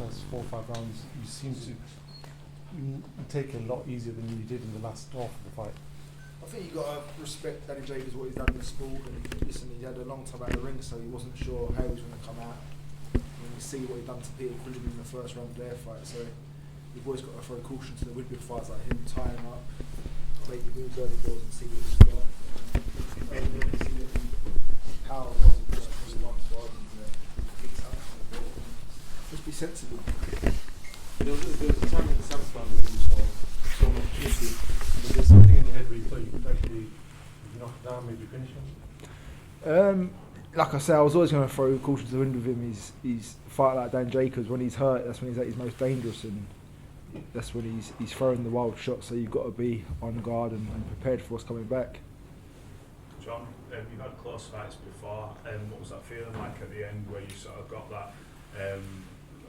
first 4 or 5 rounds, you seem to take it a lot easier than you did in the last half of the fight. I think you got to respect Danny Jacobs, what he's done in the sport. And listen, he had a long time out of the ring, so he wasn't sure how he was going to come out. And you see what he done to Peter Quillen in the first round of their fight. So you've always got to throw caution to the Woodbridge fights like him, tie him up, make your moves early doors and see what he's got. See what power was it was the one side and just be sensible. There was a time in the seventh round when you saw an opportunity. Was there something in your head where you thought you could actually knock it down, maybe finish him? Like I said, I was always going to throw caution to the wind with him. He's a fighter like Dan Jacobs. When he's hurt, that's when he's at his most dangerous, and that's when he's throwing the wild shots. So you've got to be on guard and prepared for what's coming back. John, you've had close fights before. What was that feeling like at the end, where you sort of got that?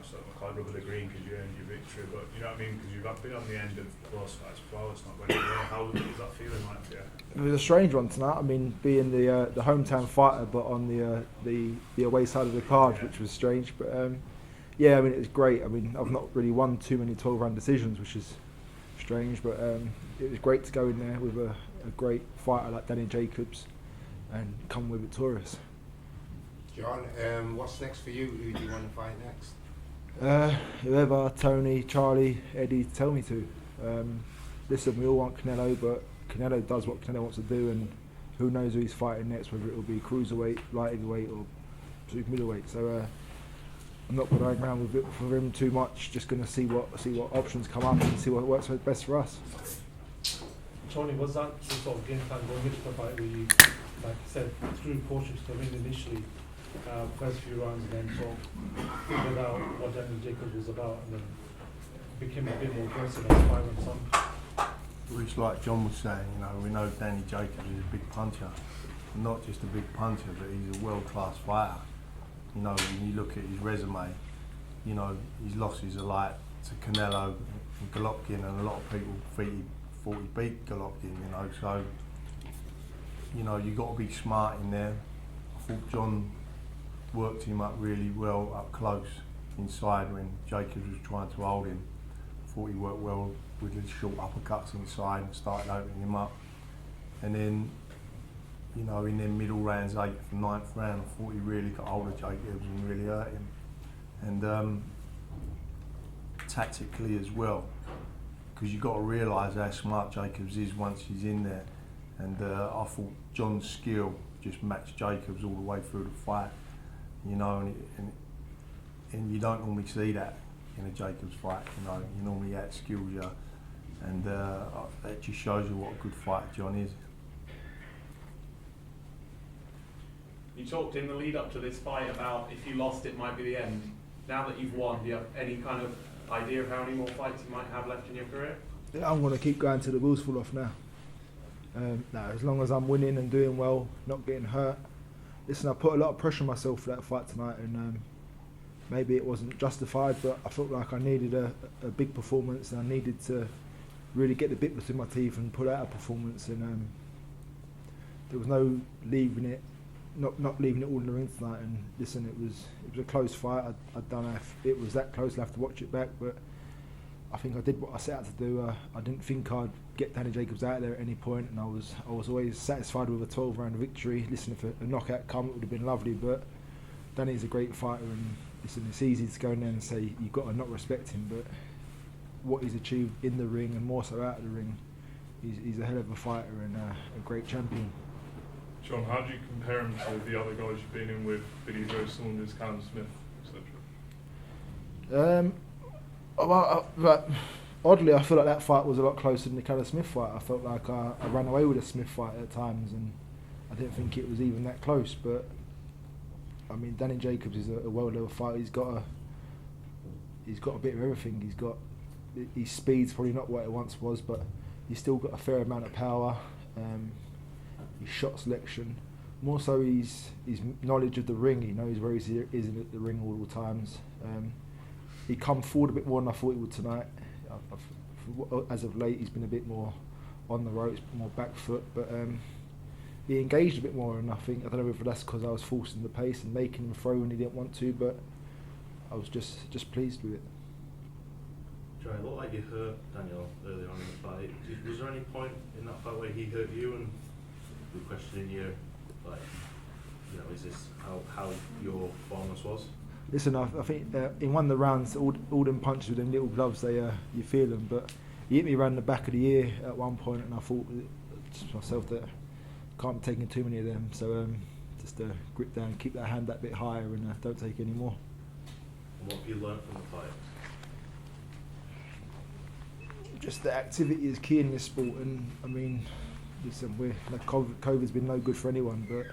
Sort of called rubber the green because you earned your victory, but you know what I mean, because you've been on the end of close fights before. It's not going away. How was that feeling like for you? It was a strange one tonight. I mean, being the hometown fighter, but on the away side of the card, which was strange. But yeah, I mean, it was great. I mean, I've not really won too many 12-round decisions, which is strange. But it was great to go in there with a great fighter like Danny Jacobs and come away victorious. John, what's next for you? Who do you want to fight next? Whoever, Tony, Charlie, Eddie tell me to. Listen, we all want Canelo, but Canelo does what Canelo wants to do, and who knows who he's fighting next, whether it will be cruiserweight, light heavyweight or super middleweight. So I'm not going to hang around with it for him too much, just going to see what options come up and see what works best for us. Tony, was that the sort of game plan going into the fight where you, like you said, threw caution to the ring initially, first few rounds, and then sort of figured out what Danny Jacobs was about, and then became a bit more aggressive as time went on? Which, like John was saying, you know, we know Danny Jacobs is a big puncher. And not just a big puncher, but he's a world-class fighter. You know, when you look at his resume, you know, his losses are like to Canelo and Golovkin, and a lot of people thought he beat Golovkin, you know, so, you know, you've got to be smart in there. I thought John worked him up really well up close inside when Jacobs was trying to hold him. I thought he worked well with his short uppercuts inside and started opening him up. And then, you know, in them middle rounds, 8th and 9th round, I thought he really got hold of Jacobs and really hurt him. And tactically as well, because you've got to realise how smart Jacobs is once he's in there. And I thought John's skill just matched Jacobs all the way through the fight. You know, and you don't normally see that in a Jacobs fight. You know, you normally outskill you, and that just shows you what a good fighter John is. You talked in the lead up to this fight about if you lost, it might be the end. Now that you've won, do you have any kind of idea of how many more fights you might have left in your career? Yeah, I'm going to keep going till the wheels fall off now. No, as long as I'm winning and doing well, not getting hurt. Listen, I put a lot of pressure on myself for that fight tonight, and maybe it wasn't justified, but I felt like I needed a big performance, and I needed to really get the bit between my teeth and put out a performance. And there was no leaving it, not leaving it all in the ring tonight. And listen, it was a close fight. I don't know if it was that close. I'll have to watch it back, but I think I did what I set out to do. I didn't think I'd get Danny Jacobs out there at any point, and I was always satisfied with a 12-round victory. Listen, if a knockout come, it would have been lovely, but Danny's a great fighter, and listen, it's easy to go in there and say you've got to not respect him, but what he's achieved in the ring and more so out of the ring, he's a hell of a fighter and a great champion. John, how do you compare him to the other guys you've been in with, Billy Joe Saunders, Callum Smith, etc.? But oddly, I feel like that fight was a lot closer than the Callum Smith fight. I felt like I ran away with the Smith fight at times, and I didn't think it was even that close. But I mean, Danny Jacobs is a world-level fighter. He's got a bit of everything. His speed's probably not what it once was, but he's still got a fair amount of power. His shot selection, more so his knowledge of the ring. He knows where he is at the ring all the times. He come forward a bit more than I thought he would tonight. As of late, he's been a bit more on the ropes, more back foot, but he engaged a bit more. And I don't know whether that's because I was forcing the pace and making him throw when he didn't want to. But I was just pleased with it. Johnny, it looked like you hurt Daniel earlier on in the fight. Was there any point in that fight where he hurt you and we questioning you, like, you know, is this how your performance was? Listen, I think in one of the rounds, all them punches with them little gloves, they you feel them. But he hit me around the back of the ear at one point, and I thought to myself that can't be taking too many of them. So just grip down, keep that hand that bit higher, and don't take any more. And what have you learned from the fight? Just that activity is key in this sport, and I mean, listen, COVID's been no good for anyone, but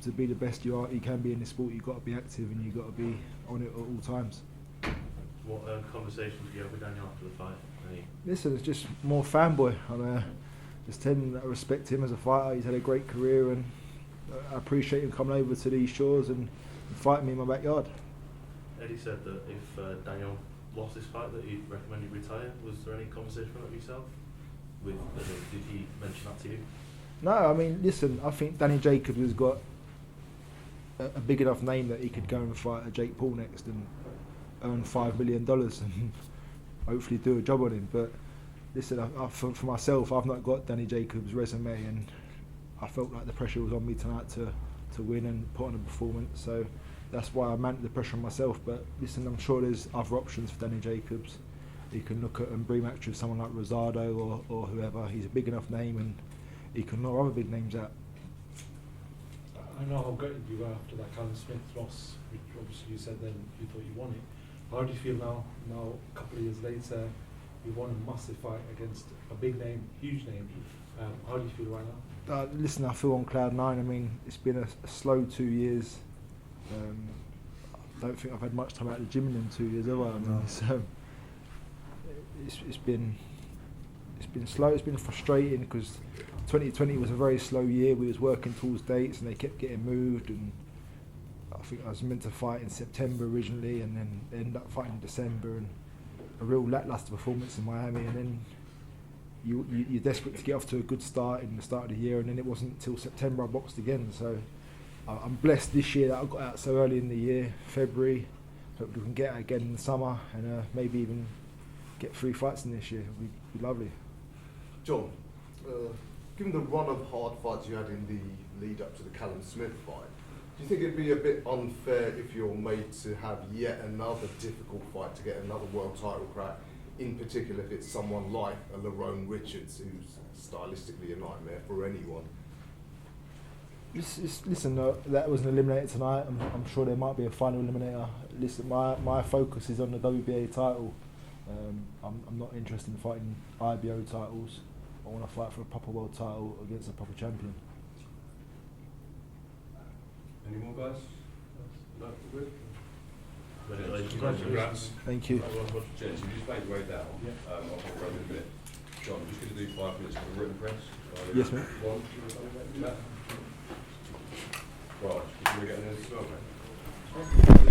to be the best you can be in this sport, you've got to be active and you've got to be on it at all times. What conversations did you have with Daniel after the fight? Listen, it's just more fanboy. I'm just telling him that I respect him as a fighter. He's had a great career, and I appreciate him coming over to these shores and fighting me in my backyard. Eddie said that if Daniel lost this fight, that he'd recommend he retire. Was there any conversation with yourself? Did he mention that to you? No, I mean, listen, I think Danny Jacobs has got a big enough name that he could go and fight a Jake Paul next and earn $5 million and hopefully do a job on him. But listen, for myself, I've not got Danny Jacobs' resume, and I felt like the pressure was on me tonight to win and put on a performance. So that's why I mounted the pressure on myself. But listen, I'm sure there's other options for Danny Jacobs. He can look at and rematch with someone like Rosado or whoever. He's a big enough name, and he can knock other big names out. I know how gutted you were after that Callum Smith loss, which obviously you said then you thought you won it. How do you feel now? Now, a couple of years later, you won a massive fight against a big name, huge name. How do you feel right now? Listen, I feel on cloud nine. I mean, it's been a slow 2 years. I don't think I've had much time out of the gym in them 2 years, have I? I mean, it's been slow. It's been frustrating because 2020 was a very slow year. We was working towards dates and they kept getting moved, and I think I was meant to fight in September originally, and then ended up fighting in December, and a real lackluster performance in Miami, and then you're desperate to get off to a good start in the start of the year, and then it wasn't until September I boxed again. So I'm blessed this year that I got out so early in the year, February. Hopefully we can get out again in the summer, and maybe even get 3 fights in this year. It'd be lovely. John, given the run of hard fights you had in the lead up to the Callum Smith fight, do you think it'd be a bit unfair if you're made to have yet another difficult fight to get another world title crack, in particular if it's someone like a Lerone Richards, who's stylistically a nightmare for anyone? Listen, that was an eliminator tonight. I'm sure there might be a final eliminator. Listen, my focus is on the WBA title. I'm not interested in fighting IBO titles. I want to fight for a proper world title against a proper champion. Any more guys? No, we're good. Congratulations. Thank you. Gents, you just made your way down. Yeah. I'll pop around in a minute. John, I'm just going to do 5 minutes for the written press. Yes, mate. Right, can we get an as well, mate?